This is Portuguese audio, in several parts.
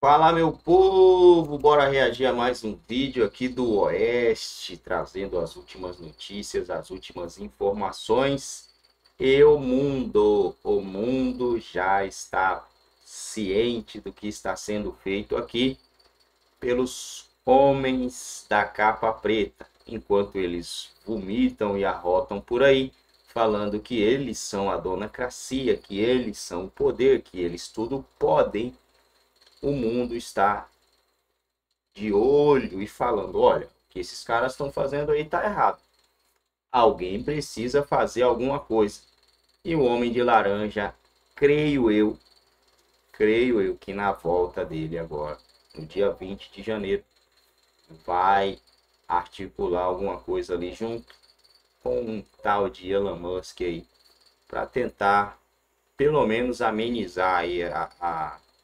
Fala, meu povo! Bora reagir a mais um vídeo aqui do Oeste, trazendo as últimas notícias, as últimas informações. E o mundo já está ciente do que está sendo feito aqui pelos homens da capa preta, enquanto eles vomitam e arrotam por aí, falando que eles são a donacracia, que eles são o poder, que eles tudo podem. O mundo está de olho e falando, olha, o que esses caras estão fazendo aí está errado. Alguém precisa fazer alguma coisa. E o Homem de Laranja, creio eu que na volta dele agora, no dia 20 de janeiro, vai articular alguma coisa ali junto com um tal de Elon Musk aí, para tentar pelo menos amenizar aí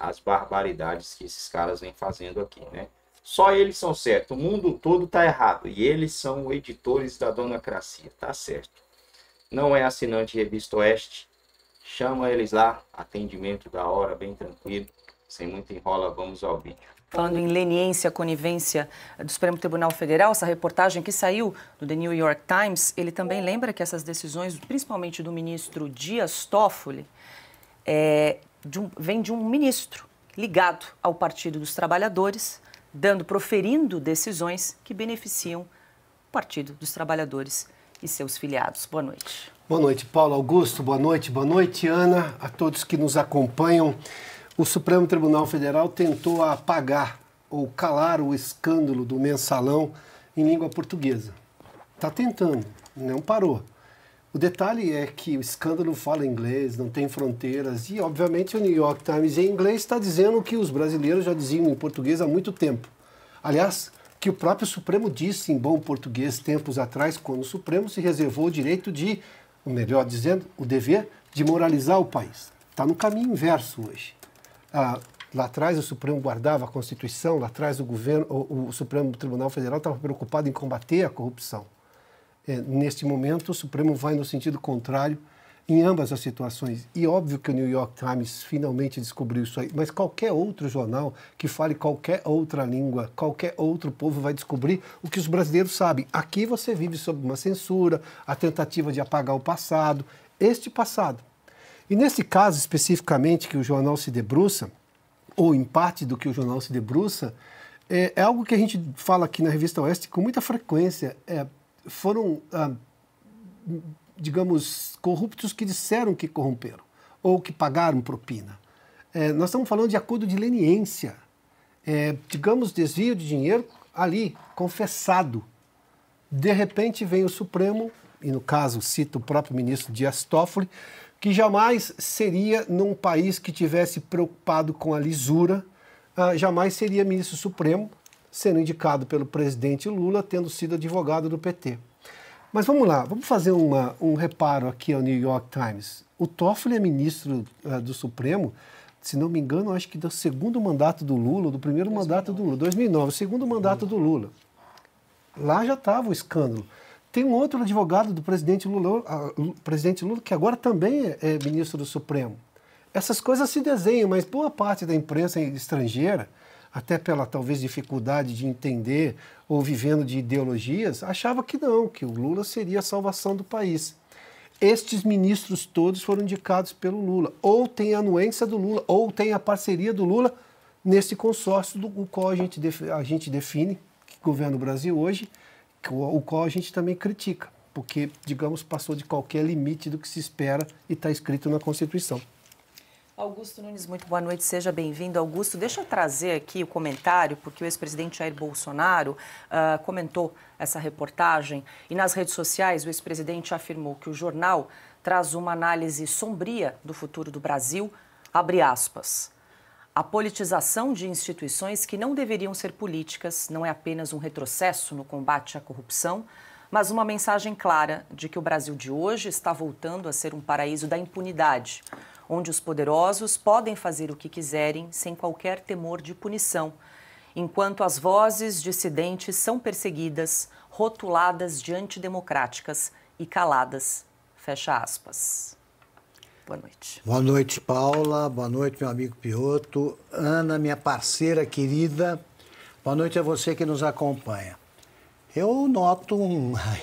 as barbaridades que esses caras vêm fazendo aqui, né? Só eles são certos, o mundo todo tá errado e eles são editores da donacracia, tá certo. Não é assinante de Revista Oeste, chama eles lá, atendimento da hora, bem tranquilo, sem muita enrola, vamos ao vídeo. Falando em leniência, conivência do Supremo Tribunal Federal, essa reportagem que saiu do The New York Times, ele também lembra que essas decisões, principalmente do ministro Dias Toffoli, vem de um ministro ligado ao Partido dos Trabalhadores, proferindo decisões que beneficiam o Partido dos Trabalhadores e seus filiados. Boa noite. Boa noite, Paulo Augusto. Boa noite, Ana, a todos que nos acompanham. O Supremo Tribunal Federal tentou apagar ou calar o escândalo do mensalão em língua portuguesa. Está tentando, não parou. O detalhe é que o escândalo fala inglês, não tem fronteiras e, obviamente, o New York Times em inglês está dizendo que os brasileiros já diziam em português há muito tempo. Aliás, que o próprio Supremo disse em bom português tempos atrás, quando o Supremo se reservou o direito de, ou melhor dizendo, o dever de moralizar o país. Está no caminho inverso hoje. Lá atrás o Supremo guardava a Constituição, lá atrás o Supremo Tribunal Federal estava preocupado em combater a corrupção. Neste momento o Supremo vai no sentido contrário em ambas as situações. E óbvio que o New York Times finalmente descobriu isso aí, mas qualquer outro jornal que fale qualquer outra língua, qualquer outro povo vai descobrir o que os brasileiros sabem. Aqui você vive sob uma censura, a tentativa de apagar o passado, este passado. E nesse caso, especificamente, que o jornal se debruça, ou em parte do que o jornal se debruça, é algo que a gente fala aqui na Revista Oeste com muita frequência. Foram, digamos, corruptos que disseram que corromperam, ou que pagaram propina. Nós estamos falando de acordo de leniência, digamos, desvio de dinheiro ali, confessado. De repente vem o Supremo, e no caso cita o próprio ministro Dias Toffoli, que jamais seria, num país que tivesse preocupado com a lisura, jamais seria ministro supremo, sendo indicado pelo presidente Lula, tendo sido advogado do PT. Mas vamos lá, vamos fazer um reparo aqui ao New York Times. O Toffoli é ministro do Supremo, se não me engano, acho que do segundo mandato do Lula, do primeiro mandato do Lula, 2009, o segundo mandato do Lula. Lá já estava o escândalo. Tem um outro advogado do presidente Lula, que agora também é ministro do Supremo. Essas coisas se desenham, mas boa parte da imprensa estrangeira, até pela talvez dificuldade de entender ou vivendo de ideologias, achava que não, que o Lula seria a salvação do país. Estes ministros todos foram indicados pelo Lula. Ou tem a anuência do Lula, ou tem a parceria do Lula nesse consórcio do qual a gente define, que governa o Brasil hoje, o qual a gente também critica, porque, digamos, passou de qualquer limite do que se espera e está escrito na Constituição. Augusto Nunes, muito boa noite, seja bem-vindo. Augusto, deixa eu trazer aqui o comentário, porque o ex-presidente Jair Bolsonaro comentou essa reportagem e nas redes sociais o ex-presidente afirmou que o jornal traz uma análise sombria do futuro do Brasil, abre aspas. A politização de instituições que não deveriam ser políticas não é apenas um retrocesso no combate à corrupção, mas uma mensagem clara de que o Brasil de hoje está voltando a ser um paraíso da impunidade, onde os poderosos podem fazer o que quiserem sem qualquer temor de punição, enquanto as vozes dissidentes são perseguidas, rotuladas de antidemocráticas e caladas. Fecha aspas. Boa noite. Boa noite, Paula. Boa noite, meu amigo Piotto. Ana, minha parceira querida. Boa noite a você que nos acompanha. Eu noto uma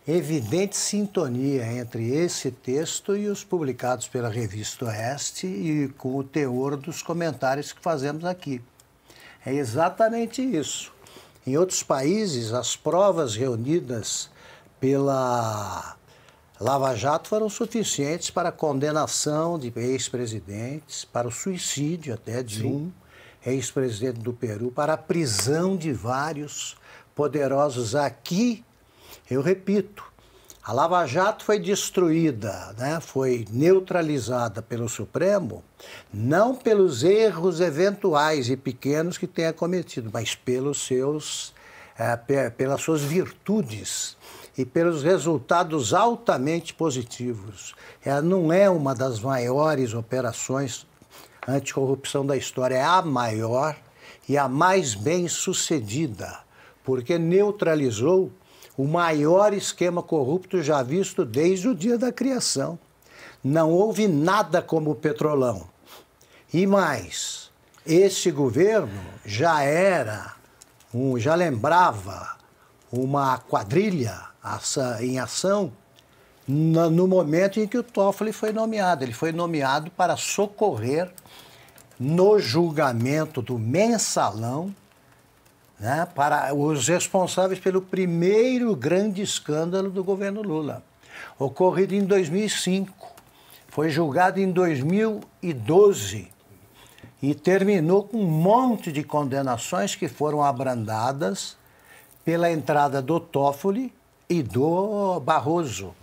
evidente sintonia entre esse texto e os publicados pela Revista Oeste e com o teor dos comentários que fazemos aqui. É exatamente isso. Em outros países, as provas reunidas pela Lava Jato foram suficientes para a condenação de ex-presidentes, para o suicídio até de um ex-presidente do Peru, para a prisão de vários poderosos. Aqui, eu repito, a Lava Jato foi destruída, né? Foi neutralizada pelo Supremo, não pelos erros eventuais e pequenos que tenha cometido, mas pelas suas virtudes e pelos resultados altamente positivos. Ela não é uma das maiores operações anticorrupção da história, é a maior e a mais bem-sucedida, porque neutralizou o maior esquema corrupto já visto desde o dia da criação. Não houve nada como o Petrolão. E mais, esse governo já lembrava uma quadrilha em ação no momento em que o Toffoli foi nomeado. Ele foi nomeado para socorrer no julgamento do Mensalão, né, para os responsáveis pelo primeiro grande escândalo do governo Lula, ocorrido em 2005. Foi julgado em 2012 e terminou com um monte de condenações que foram abrandadas pela entrada do Toffoli e do Barroso,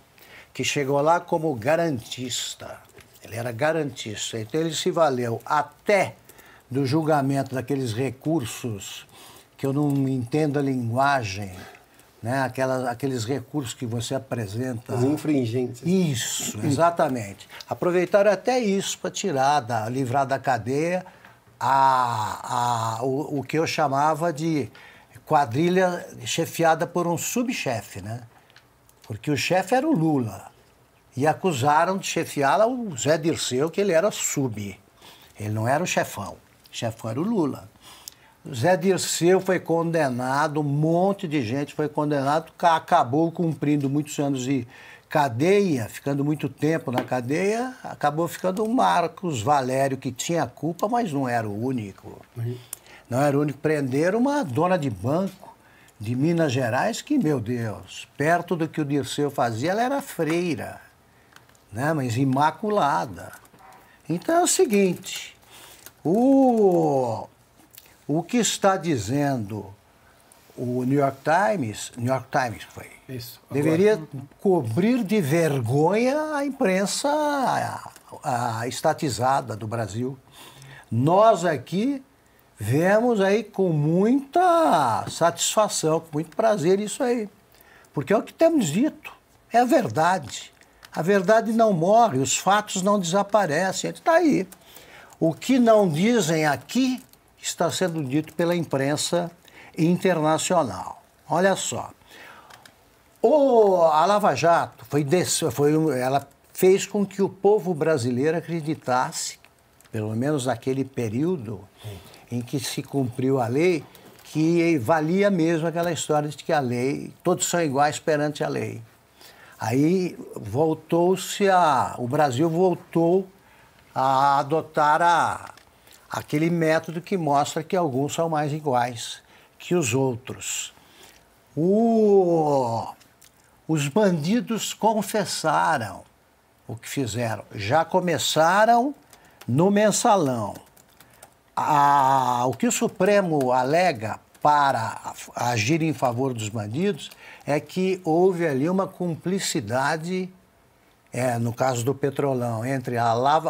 que chegou lá como garantista. Ele era garantista, então ele se valeu até do julgamento daqueles recursos, que eu não entendo a linguagem, né? Aqueles recursos que você apresenta. Os infringentes. Isso, exatamente. Aproveitaram até isso para livrar da cadeia o que eu chamava de quadrilha chefiada por um subchefe, né? Porque o chefe era o Lula. E acusaram de chefiá-la o Zé Dirceu, que ele era sub. Ele não era o chefão. O chefão era o Lula. O Zé Dirceu foi condenado, um monte de gente foi condenado, acabou cumprindo muitos anos de cadeia, ficando muito tempo na cadeia, acabou ficando o Marcos Valério, que tinha culpa, mas não era o único. Não era o único. Prenderam uma dona de banco de Minas Gerais que, meu Deus, perto do que o Dirceu fazia, ela era freira, né? Mas imaculada. Então é o seguinte, o que está dizendo o New York Times foi, Isso, deveria cobrir de vergonha a imprensa estatizada do Brasil. Nós aqui vemos aí com muita satisfação, com muito prazer isso aí. Porque é o que temos dito, é a verdade. A verdade não morre, os fatos não desaparecem, está aí. O que não dizem aqui está sendo dito pela imprensa internacional. Olha só. A Lava Jato ela fez com que o povo brasileiro acreditasse, pelo menos naquele período em que se cumpriu a lei, que valia mesmo aquela história de que a lei, todos são iguais perante a lei. Aí o Brasil voltou a adotar aquele método que mostra que alguns são mais iguais que os outros. Os bandidos confessaram o que fizeram. Já começaram no Mensalão. O que o Supremo alega para agir em favor dos bandidos é que houve ali uma cumplicidade, no caso do Petrolão, entre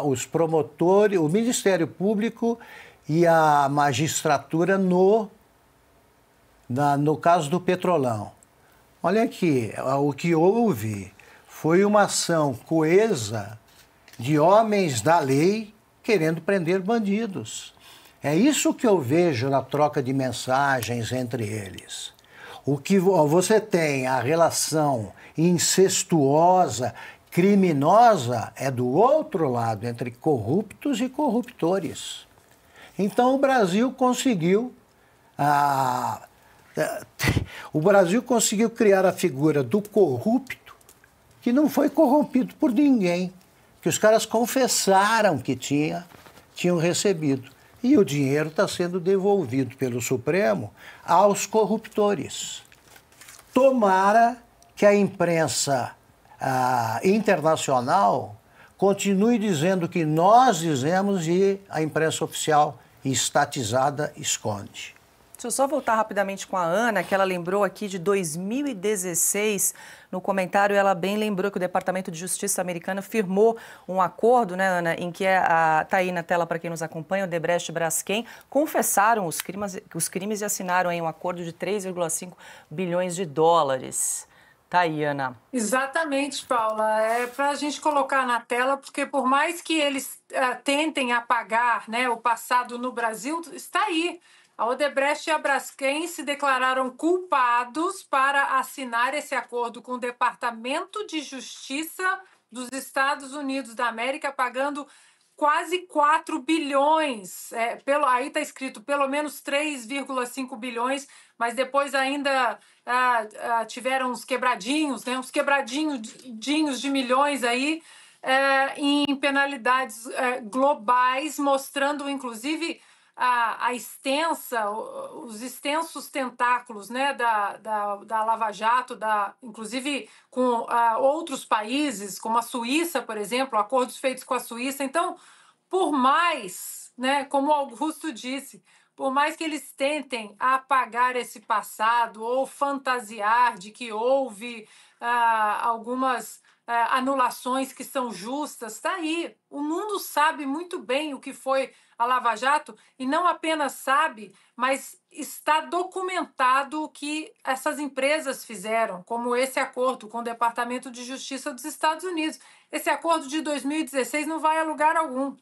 os promotores, o Ministério Público e a magistratura no caso do Petrolão. Olha aqui, o que houve foi uma ação coesa de homens da lei querendo prender bandidos. É isso que eu vejo na troca de mensagens entre eles. O que você tem a relação incestuosa criminosa é do outro lado, entre corruptos e corruptores. Então o Brasil conseguiu criar a figura do corrupto que não foi corrompido por ninguém, que os caras confessaram que tinham recebido. E o dinheiro está sendo devolvido pelo Supremo aos corruptores. Tomara que a imprensa internacional continue dizendo que nós dizemos e a imprensa oficial estatizada esconde. Deixa eu só voltar rapidamente com a Ana, que ela lembrou aqui de 2016. No comentário, ela bem lembrou que o Departamento de Justiça americano firmou um acordo, né, Ana, em que está aí na tela para quem nos acompanha, o Odebrecht e Braskem confessaram os crimes e assinaram aí um acordo de 3,5 bilhões de dólares. Tá aí, Ana. Exatamente, Paula. É para a gente colocar na tela, porque por mais que eles tentem apagar, né, o passado no Brasil, está aí. A Odebrecht e a Braskem se declararam culpados para assinar esse acordo com o Departamento de Justiça dos Estados Unidos da América, pagando quase 4 bilhões. Aí está escrito pelo menos 3,5 bilhões, mas depois ainda tiveram uns quebradinhos, né, uns quebradinhos de milhões aí, em penalidades globais, mostrando inclusive os extensos tentáculos, né, da Lava Jato, inclusive com outros países, como a Suíça, por exemplo, acordos feitos com a Suíça. Então, por mais, né, como Augusto disse, por mais que eles tentem apagar esse passado ou fantasiar de que houve algumas anulações que são justas, está aí. O mundo sabe muito bem o que foi a Lava Jato e não apenas sabe, mas está documentado o que essas empresas fizeram, como esse acordo com o Departamento de Justiça dos Estados Unidos. Esse acordo de 2016 não vai a lugar algum.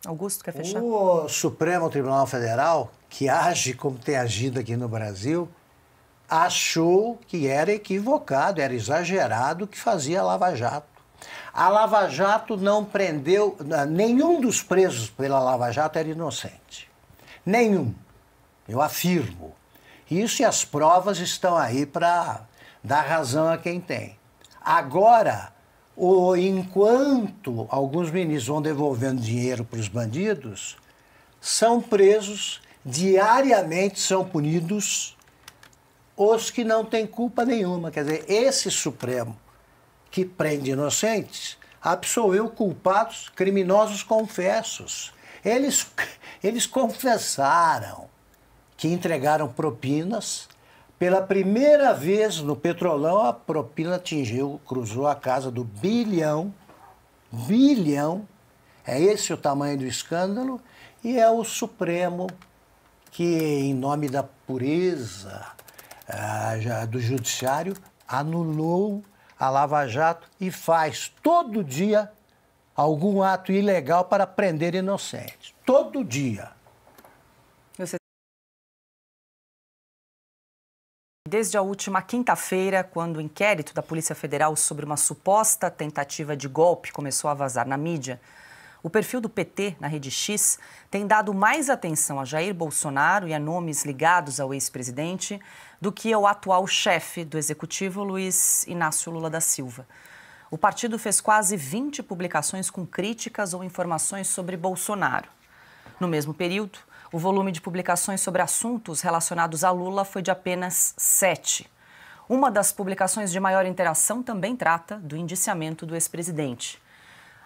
Augusto, quer fechar? O Supremo Tribunal Federal, que age como tem agido aqui no Brasil, achou que era equivocado, era exagerado o que fazia a Lava Jato. A Lava Jato não prendeu, nenhum dos presos pela Lava Jato era inocente. Nenhum, eu afirmo. Isso e as provas estão aí para dar razão a quem tem. Agora, enquanto alguns ministros vão devolvendo dinheiro para os bandidos, são presos, diariamente são punidos os que não têm culpa nenhuma. Quer dizer, esse Supremo que prende inocentes absolveu culpados, criminosos confessos. Eles confessaram que entregaram propinas. Pela primeira vez no Petrolão, a propina cruzou a casa do bilhão. Bilhão. É esse o tamanho do escândalo. E é o Supremo que, em nome da pureza do Judiciário, anulou a Lava Jato e faz todo dia algum ato ilegal para prender inocentes. Todo dia. Desde a última quinta-feira, quando o inquérito da Polícia Federal sobre uma suposta tentativa de golpe começou a vazar na mídia, o perfil do PT na Rede X tem dado mais atenção a Jair Bolsonaro e a nomes ligados ao ex-presidente do que ao atual chefe do Executivo, Luiz Inácio Lula da Silva. O partido fez quase 20 publicações com críticas ou informações sobre Bolsonaro. No mesmo período, o volume de publicações sobre assuntos relacionados a Lula foi de apenas 7. Uma das publicações de maior interação também trata do indiciamento do ex-presidente.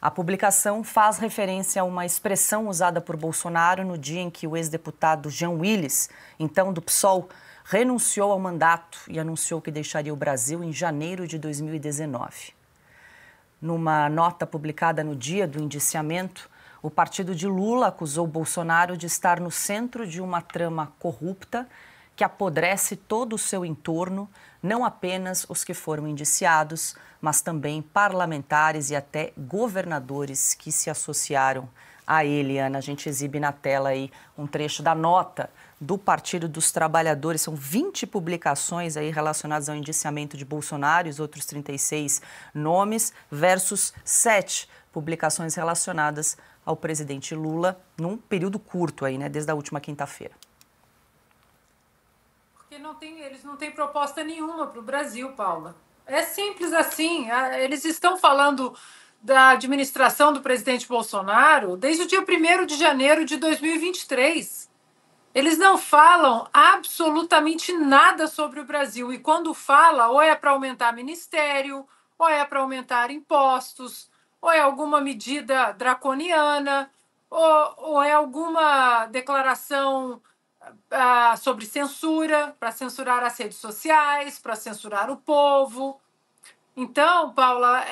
A publicação faz referência a uma expressão usada por Bolsonaro no dia em que o ex-deputado Jean Willis, então do PSOL, renunciou ao mandato e anunciou que deixaria o Brasil em janeiro de 2019. Numa nota publicada no dia do indiciamento, o partido de Lula acusou Bolsonaro de estar no centro de uma trama corrupta que apodrece todo o seu entorno, não apenas os que foram indiciados, mas também parlamentares e até governadores que se associaram a ele, Ana. A gente exibe na tela aí um trecho da nota do Partido dos Trabalhadores. São 20 publicações aí relacionadas ao indiciamento de Bolsonaro e os outros 36 nomes, versus 7 publicações relacionadas ao presidente Lula num período curto aí, né, desde a última quinta-feira. Porque eles não têm proposta nenhuma para o Brasil, Paula. É simples assim. Eles estão falando da administração do presidente Bolsonaro desde o dia 1º de janeiro de 2023. Eles não falam absolutamente nada sobre o Brasil. E quando fala, ou é para aumentar ministério, ou é para aumentar impostos, ou é alguma medida draconiana, ou é alguma declaração sobre censura, para censurar as redes sociais, para censurar o povo. Então, Paula,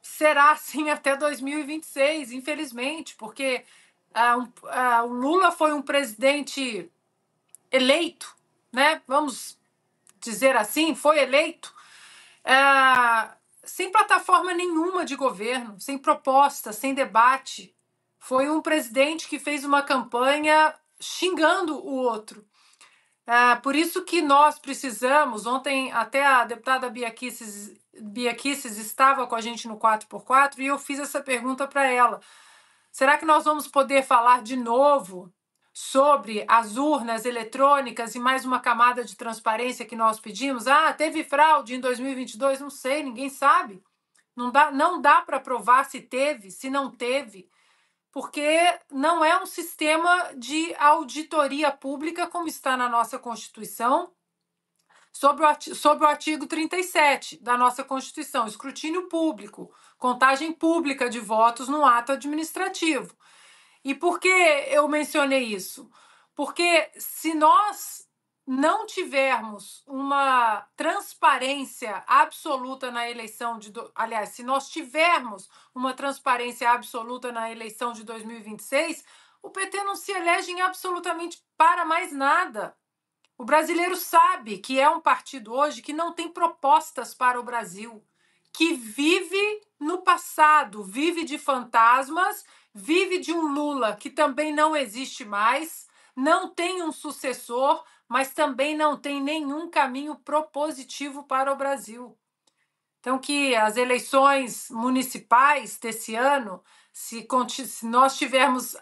será assim até 2026, infelizmente, porque o Lula foi um presidente eleito, né? Vamos dizer assim, foi eleito sem plataforma nenhuma de governo, sem proposta, sem debate. Foi um presidente que fez uma campanha xingando o outro. Por isso que nós precisamos, ontem até a deputada Bia Kicis estava com a gente no 4x4 e eu fiz essa pergunta para ela. Será que nós vamos poder falar de novo sobre as urnas eletrônicas e mais uma camada de transparência que nós pedimos? Teve fraude em 2022? Não sei, ninguém sabe. Não dá para provar se teve, se não teve, porque não é um sistema de auditoria pública como está na nossa Constituição, sobre o artigo 37 da nossa Constituição, escrutínio público, contagem pública de votos no ato administrativo. E por que eu mencionei isso? Porque se nós não tivermos uma transparência absoluta na eleição se nós tivermos uma transparência absoluta na eleição de 2026, o PT não se elege em absolutamente para mais nada. O brasileiro sabe que é um partido hoje que não tem propostas para o Brasil, que vive no passado, vive de fantasmas, vive de um Lula que também não existe mais, não tem um sucessor, mas também não tem nenhum caminho propositivo para o Brasil. Então, que as eleições municipais desse ano, se nós tivermos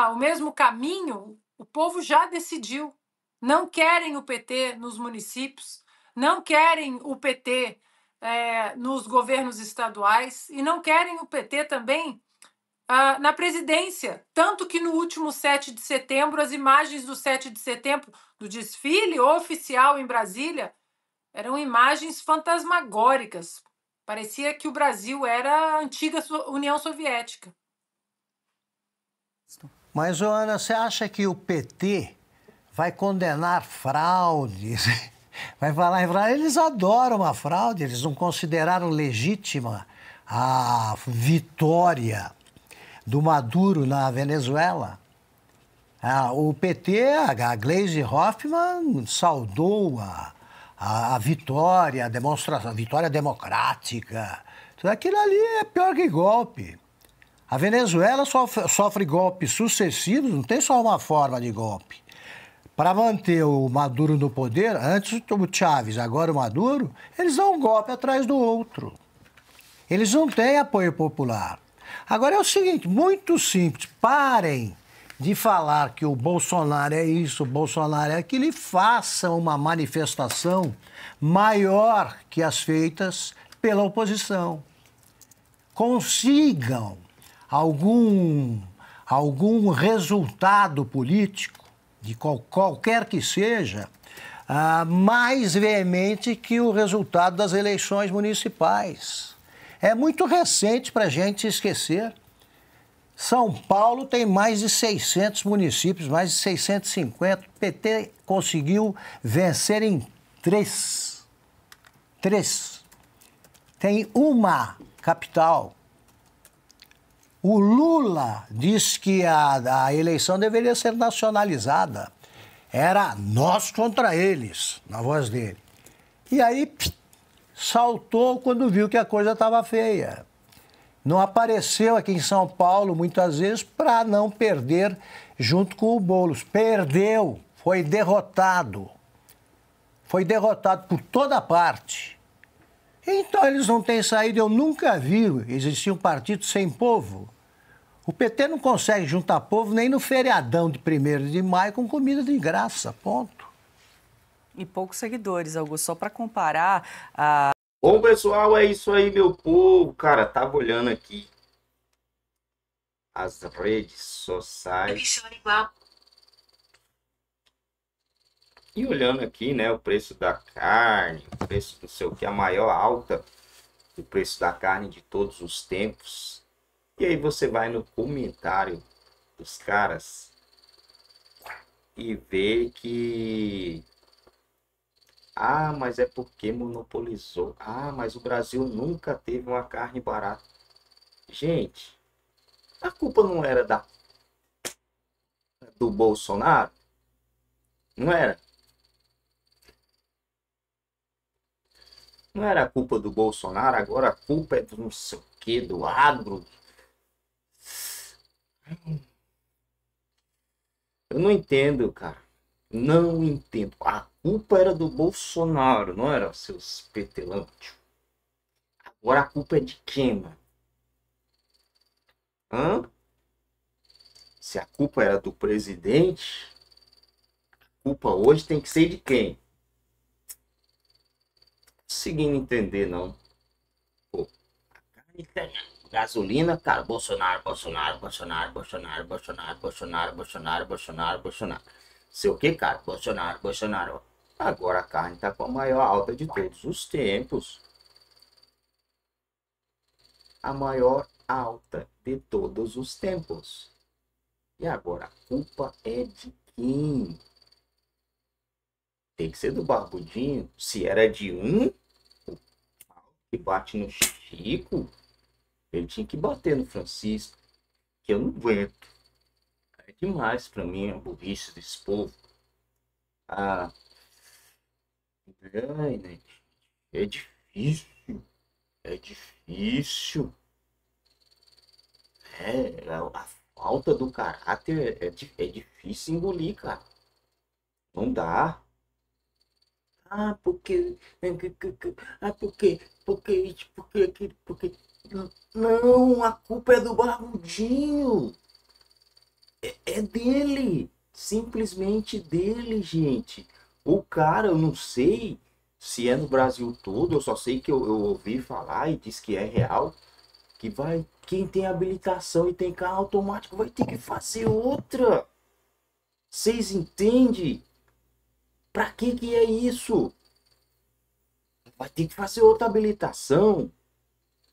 o mesmo caminho, o povo já decidiu. Não querem o PT nos municípios, não querem o PT nos governos estaduais e não querem o PT também na presidência. Tanto que no último 7 de setembro, as imagens do 7 de setembro, do desfile oficial em Brasília, eram imagens fantasmagóricas. Parecia que o Brasil era a antiga União Soviética. Mas, Ana, você acha que o PT vai condenar fraudes? Vai falar em fraude? Eles adoram a fraude, eles não consideraram legítima a vitória do Maduro na Venezuela. O PT, a Gleisi Hoffmann, saudou a vitória, a demonstração, a vitória democrática. Tudo aquilo ali é pior que golpe. A Venezuela sofre golpes sucessivos, não tem só uma forma de golpe. Para manter o Maduro no poder, antes o Chávez, agora o Maduro, eles dão um golpe atrás do outro. Eles não têm apoio popular. Agora é o seguinte, muito simples, parem de falar que o Bolsonaro é isso, o Bolsonaro é aquilo, e façam uma manifestação maior que as feitas pela oposição. Consigam algum resultado político, de qualquer que seja, mais veemente que o resultado das eleições municipais. É muito recente para a gente esquecer. São Paulo tem mais de 600 municípios, mais de 650. O PT conseguiu vencer em 3. Tem uma capital. O Lula disse que a eleição deveria ser nacionalizada. Era nós contra eles, na voz dele. E aí saltou quando viu que a coisa estava feia. Não apareceu aqui em São Paulo, muitas vezes, para não perder junto com o Boulos. Perdeu, foi derrotado. Foi derrotado por toda parte. Então eles não têm saído, eu nunca vi existir um partido sem povo. O PT não consegue juntar povo nem no feriadão de 1º de maio com comida de graça, ponto. E poucos seguidores, Augusto, só para comparar, Bom, pessoal, é isso aí, meu povo. Cara, tava olhando aqui as redes sociais e olhando aqui, né, o preço da carne, o preço não sei o que, a maior alta do preço da carne de todos os tempos. E aí você vai no comentário dos caras e vê que mas é porque monopolizou. Mas o Brasil nunca teve uma carne barata. Gente, a culpa não era do Bolsonaro? Não era? Não era a culpa do Bolsonaro, agora a culpa é do não sei o que, do agro. Eu não entendo, cara. Não entendo. A culpa era do Bolsonaro, não era, seus petelântios. Agora a culpa é de quem, mano? Se a culpa era do presidente, a culpa hoje tem que ser de quem? Conseguindo entender, não. Pô, gasolina, cara, Bolsonaro. Sei o que, cara? Bolsonaro. Agora a carne tá com a maior alta de todos os tempos. A maior alta de todos os tempos. E agora a culpa é de quem? Tem que ser do Barbudinho. Se era de um que bate no Chico, ele tinha que bater no Francisco. Que eu não aguento. É demais pra mim a burrice desse povo. Né? É difícil. É difícil. A falta do caráter é difícil engolir, cara. Não dá. Porque não, a culpa é do Barbudinho. É dele, simplesmente dele, gente. O cara, eu não sei se é no Brasil todo, eu só sei que eu ouvi falar e diz que é real, que quem tem habilitação e tem carro automático vai ter que fazer outra. Vocês entendem? Pra que é isso? Vai ter que fazer outra habilitação,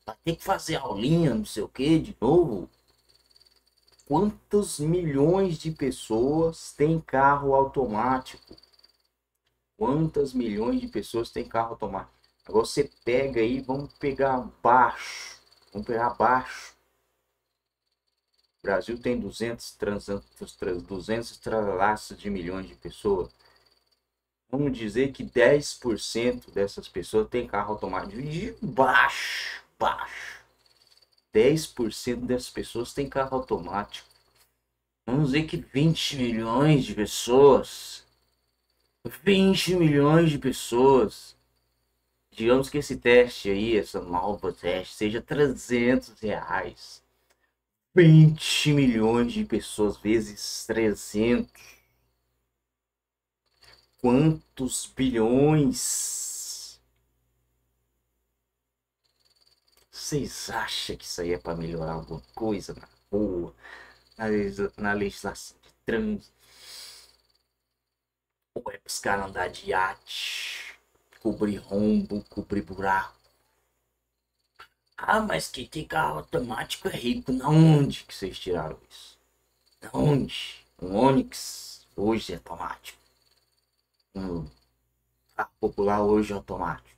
vai ter que fazer aulinha, não sei o que, de novo. Quantos milhões de pessoas têm carro automático? Quantas milhões de pessoas têm carro automático? Agora você pega aí, vamos pegar baixo. Vamos pegar baixo. O Brasil tem 200 tralaços de milhões de pessoas. Vamos dizer que 10% dessas pessoas têm carro automático. Baixo. 10% dessas pessoas têm carro automático. Vamos dizer que 20 milhões de pessoas. 20 milhões de pessoas. Digamos que esse teste aí, essa nova teste, seja R$300. 20 milhões de pessoas vezes 300. Quantos bilhões? Vocês acham que isso aí é para melhorar alguma coisa na rua, na legislação de trânsito? Ou é para os caras andar de iate, cobrir rombo, cobrir buraco? Mas quem tem carro automático é rico. Na onde que vocês tiraram isso? Na onde? Um Onix hoje é automático. Carro popular hoje é automático.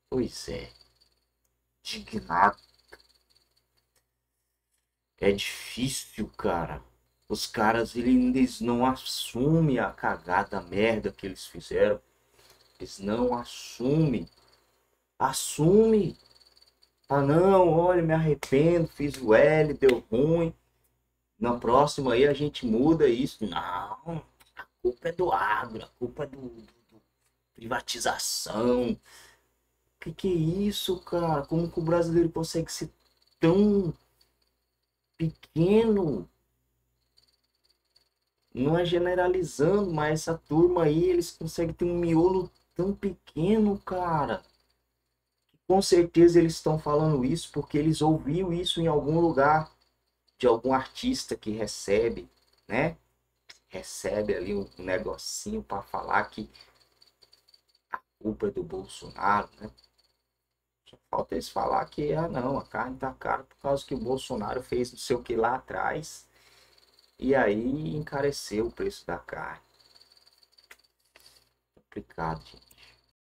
Pois é. Indignado. É difícil, cara. Os caras, eles não assumem a cagada, a merda que eles fizeram. Eles não assumem Assume. Ah, não, olha, me arrependo, fiz o L, deu ruim. Na próxima aí a gente muda isso. Não, a culpa é do agro, a culpa é do privatização. Que é isso, cara? Como que o brasileiro consegue ser tão pequeno? Não é generalizando, mas essa turma aí, eles conseguem ter um miolo tão pequeno, cara. Com certeza eles estão falando isso porque eles ouviram isso em algum lugar de algum artista que recebe, né? Recebe ali um negocinho para falar que a culpa é do Bolsonaro, né? Só falta eles falar que, ah, não, a carne tá cara por causa que o Bolsonaro fez não sei o que lá atrás e aí encareceu o preço da carne. Complicado, gente.